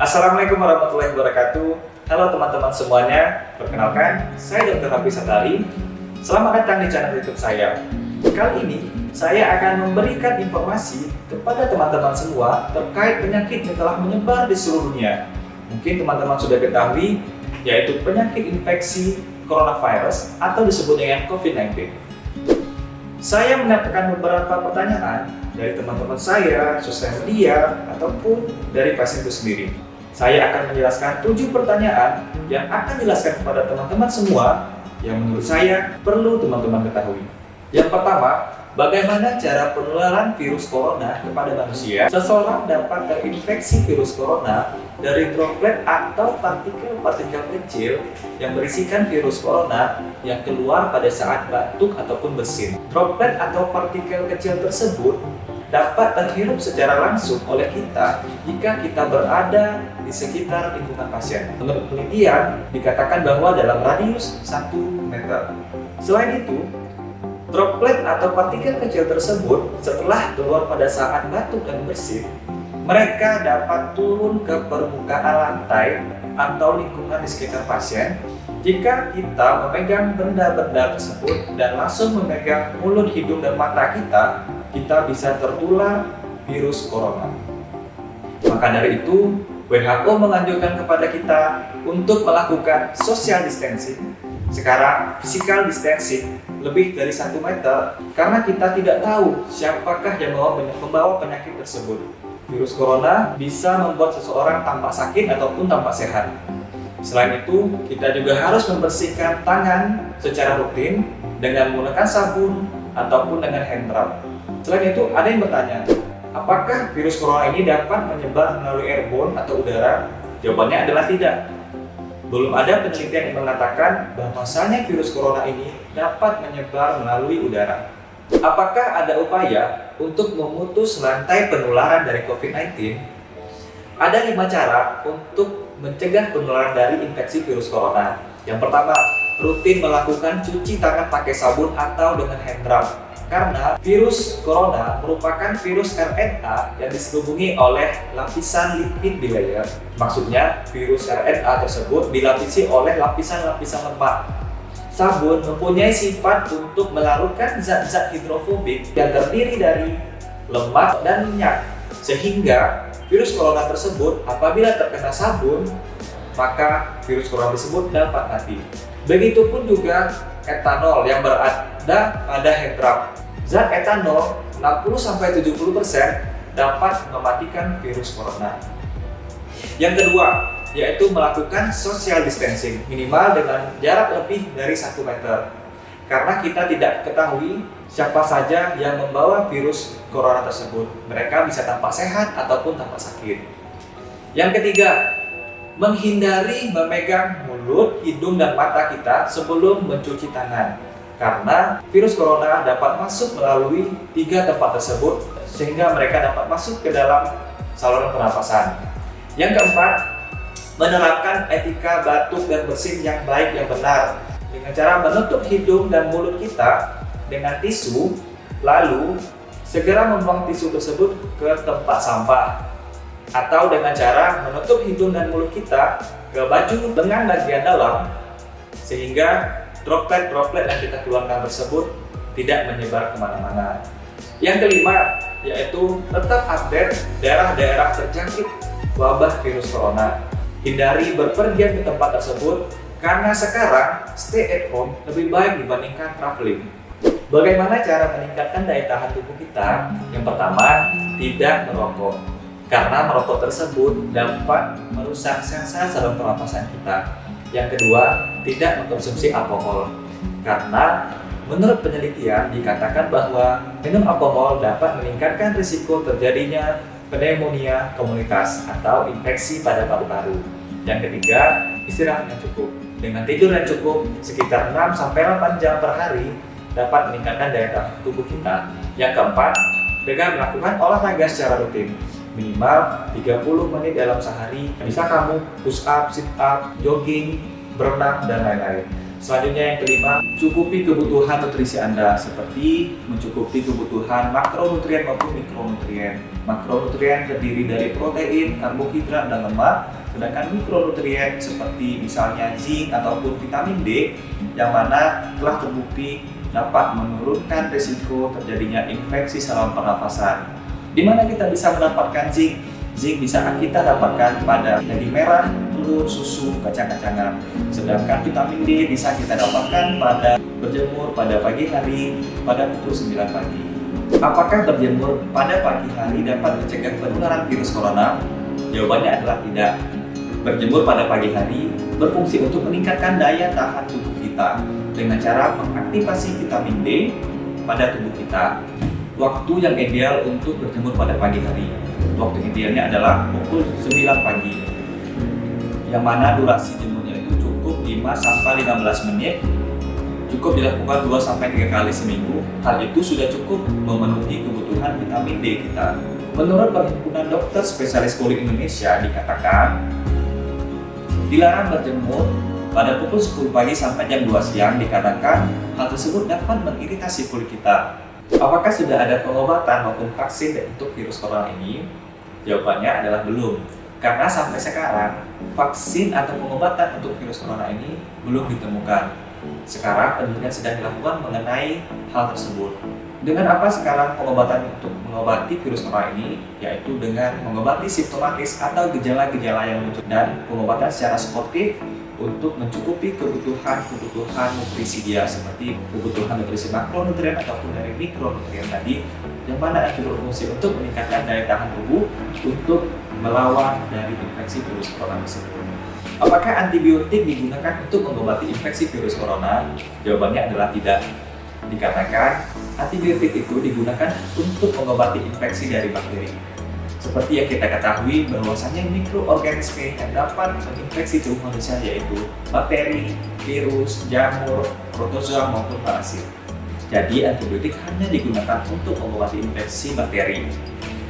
Assalamualaikum warahmatullahi wabarakatuh. Halo teman-teman semuanya, perkenalkan saya Dr. Hafiz Satari. Selamat datang di channel YouTube saya. Kali ini saya akan memberikan informasi kepada teman-teman semua terkait penyakit yang telah menyebar di seluruh dunia. Mungkin teman-teman sudah ketahui, yaitu penyakit infeksi coronavirus atau disebut dengan COVID-19. Saya mendapatkan beberapa pertanyaan dari teman-teman saya, sosial media, ataupun dari pasienku sendiri. Saya akan menjelaskan 7 pertanyaan yang akan dijelaskan kepada teman-teman semua yang menurut saya perlu teman-teman ketahui. Yang pertama, bagaimana cara penularan virus corona kepada manusia? Seseorang dapat terinfeksi virus corona dari droplet atau partikel-partikel kecil yang berisikan virus corona yang keluar pada saat batuk ataupun bersin. Droplet atau partikel kecil tersebut dapat terhirup secara langsung oleh kita jika kita berada di sekitar lingkungan pasien. Menurut penelitian, dikatakan bahwa dalam radius 1 meter. Selain itu, droplet atau partikel kecil tersebut setelah keluar pada saat batuk dan bersin, mereka dapat turun ke permukaan lantai atau lingkungan di sekitar pasien jika kita memegang benda-benda tersebut dan langsung memegang mulut, hidung, dan mata kita bisa tertular virus corona. Maka dari itu, WHO menganjurkan kepada kita untuk melakukan social distancing. Sekarang, physical distancing lebih dari 1 meter karena kita tidak tahu siapakah yang membawa penyakit tersebut. Virus corona bisa membuat seseorang tampak sakit ataupun tampak sehat. Selain itu, kita juga harus membersihkan tangan secara rutin dengan menggunakan sabun ataupun dengan hand rub. Selain itu, ada yang bertanya, apakah virus corona ini dapat menyebar melalui airborne atau udara? Jawabannya adalah tidak. Belum ada penelitian yang mengatakan bahwasanya virus corona ini dapat menyebar melalui udara. Apakah ada upaya untuk memutus rantai penularan dari COVID-19? Ada 5 cara untuk mencegah penularan dari infeksi virus corona. Yang pertama, rutin melakukan cuci tangan pakai sabun atau dengan hand rub. Karena virus corona merupakan virus RNA yang diselubungi oleh lapisan lipid bilayer. Maksudnya, virus RNA tersebut dilapisi oleh lapisan-lapisan lemak. Sabun mempunyai sifat untuk melarutkan zat-zat hidrofobik yang terdiri dari lemak dan minyak. Sehingga virus corona tersebut apabila terkena sabun, maka virus corona tersebut dapat mati. Begitupun juga etanol yang berada pada hand rub. Zat etanol 60-70% dapat mematikan virus corona. Yang kedua, yaitu melakukan social distancing minimal dengan jarak lebih dari 1 meter. Karena kita tidak ketahui siapa saja yang membawa virus corona tersebut. Mereka bisa tampak sehat ataupun tampak sakit. Yang ketiga, menghindari memegang mulut, hidung, dan mata kita sebelum mencuci tangan. Karena virus corona dapat masuk melalui 3 tempat tersebut sehingga mereka dapat masuk ke dalam saluran pernapasan. Yang keempat, menerapkan etika batuk dan bersin yang baik yang benar dengan cara menutup hidung dan mulut kita dengan tisu, lalu segera membuang tisu tersebut ke tempat sampah, atau dengan cara menutup hidung dan mulut kita ke baju dengan bagian dalam sehingga droplet-droplet yang kita keluarkan tersebut tidak menyebar kemana-mana. Yang kelima, yaitu tetap update daerah-daerah terjangkit wabah virus corona. Hindari berpergian ke tempat tersebut karena sekarang stay at home lebih baik dibandingkan traveling. Bagaimana cara meningkatkan daya tahan tubuh kita? Yang pertama, tidak merokok. Karena merokok tersebut dapat merusak sel-sel saluran pernapasan kita. Yang kedua, tidak mengkonsumsi alkohol. Karena menurut penelitian dikatakan bahwa minum alkohol dapat meningkatkan risiko terjadinya pneumonia komunitas atau infeksi pada paru-paru. Yang ketiga, istirahat yang cukup. Dengan tidur yang cukup sekitar 6-8 jam per hari dapat meningkatkan daya tahan tubuh kita. Yang keempat, dengan melakukan olahraga secara rutin. Minimal 30 menit dalam sehari. Bisa kamu push up, sit up, jogging, berenang, dan lain-lain. Selanjutnya yang kelima, cukupi kebutuhan nutrisi Anda seperti mencukupi kebutuhan makronutrien maupun mikronutrien. Makronutrien terdiri dari protein, karbohidrat, dan lemak, sedangkan mikronutrien seperti misalnya zinc ataupun vitamin D yang mana telah terbukti dapat menurunkan risiko terjadinya infeksi saluran pernapasan. Di mana kita bisa mendapatkan zinc? Zinc bisa kita dapatkan pada daging merah, telur, susu, kacang-kacangan. Sedangkan vitamin D bisa kita dapatkan pada berjemur pada pagi hari pada pukul 9 pagi. Apakah berjemur pada pagi hari dapat mencegah penularan virus corona? Jawabannya adalah tidak. Berjemur pada pagi hari berfungsi untuk meningkatkan daya tahan tubuh kita dengan cara mengaktifasi vitamin D pada tubuh kita. Waktu yang ideal untuk berjemur pada pagi hari. Waktu idealnya adalah pukul 9 pagi. Yang mana durasi jemurnya itu cukup 5-15 menit. Cukup dilakukan 2-3 kali seminggu. Hal itu sudah cukup memenuhi kebutuhan vitamin D kita. Menurut Perhimpunan Dokter Spesialis Kulit Indonesia dikatakan dilarang berjemur pada pukul 10 pagi sampai jam 2 siang dikarenakan hal tersebut dapat mengiritasi kulit kita. Apakah sudah ada pengobatan maupun vaksin untuk virus corona ini? Jawabannya adalah belum. Karena sampai sekarang vaksin atau pengobatan untuk virus corona ini belum ditemukan. Sekarang penelitian sedang dilakukan mengenai hal tersebut. Dengan apa sekarang pengobatan untuk mengobati virus corona ini? Yaitu dengan mengobati simptomatis atau gejala-gejala yang muncul dan pengobatan secara sportif untuk mencukupi kebutuhan nutrisi dia seperti kebutuhan nutrisi makronutrien ataupun dari mikronutrien tadi yang mana itu berfungsi untuk meningkatkan daya tahan tubuh untuk melawan dari infeksi virus corona tersebut. Apakah antibiotik digunakan untuk mengobati infeksi virus corona? Jawabannya adalah tidak. Dikarenakan antibiotik itu digunakan untuk mengobati infeksi dari bakteri. Seperti yang kita ketahui bahwasanya mikroorganisme yang dapat menginfeksi tubuh manusia yaitu bakteri, virus, jamur, protozoa maupun parasit. Jadi antibiotik hanya digunakan untuk mengobati infeksi bakteri.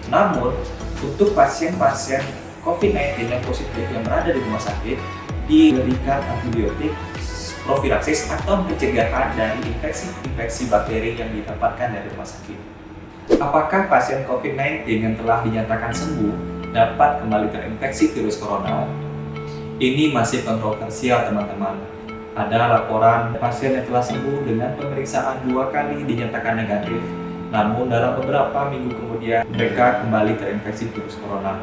Namun untuk pasien-pasien COVID-19 yang positif yang berada di rumah sakit diberikan antibiotik profilaksis atau pencegahan dari infeksi bakteri yang didapatkan dari rumah sakit. Apakah pasien COVID-19 yang telah dinyatakan sembuh dapat kembali terinfeksi virus corona? Ini masih kontroversial teman-teman. Ada laporan pasien yang telah sembuh dengan pemeriksaan 2 kali dinyatakan negatif. Namun dalam beberapa minggu kemudian mereka kembali terinfeksi virus corona.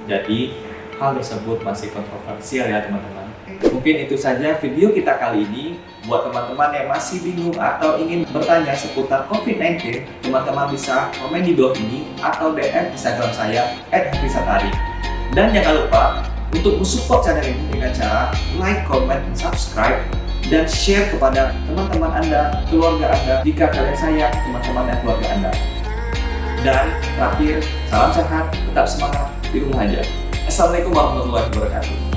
Jadi hal tersebut masih kontroversial ya teman-teman. Mungkin itu saja video kita kali ini. Buat teman-teman yang masih bingung atau ingin bertanya seputar COVID-19, teman-teman bisa komen di blog ini atau DM Instagram saya @hapysatari. Dan jangan lupa untuk mensupport channel ini dengan cara like, comment, subscribe, dan share kepada teman-teman Anda, keluarga Anda jika kalian sayang teman-teman dan keluarga Anda. Dan terakhir, salam sehat, tetap semangat di rumah aja. Assalamualaikum warahmatullahi wabarakatuh.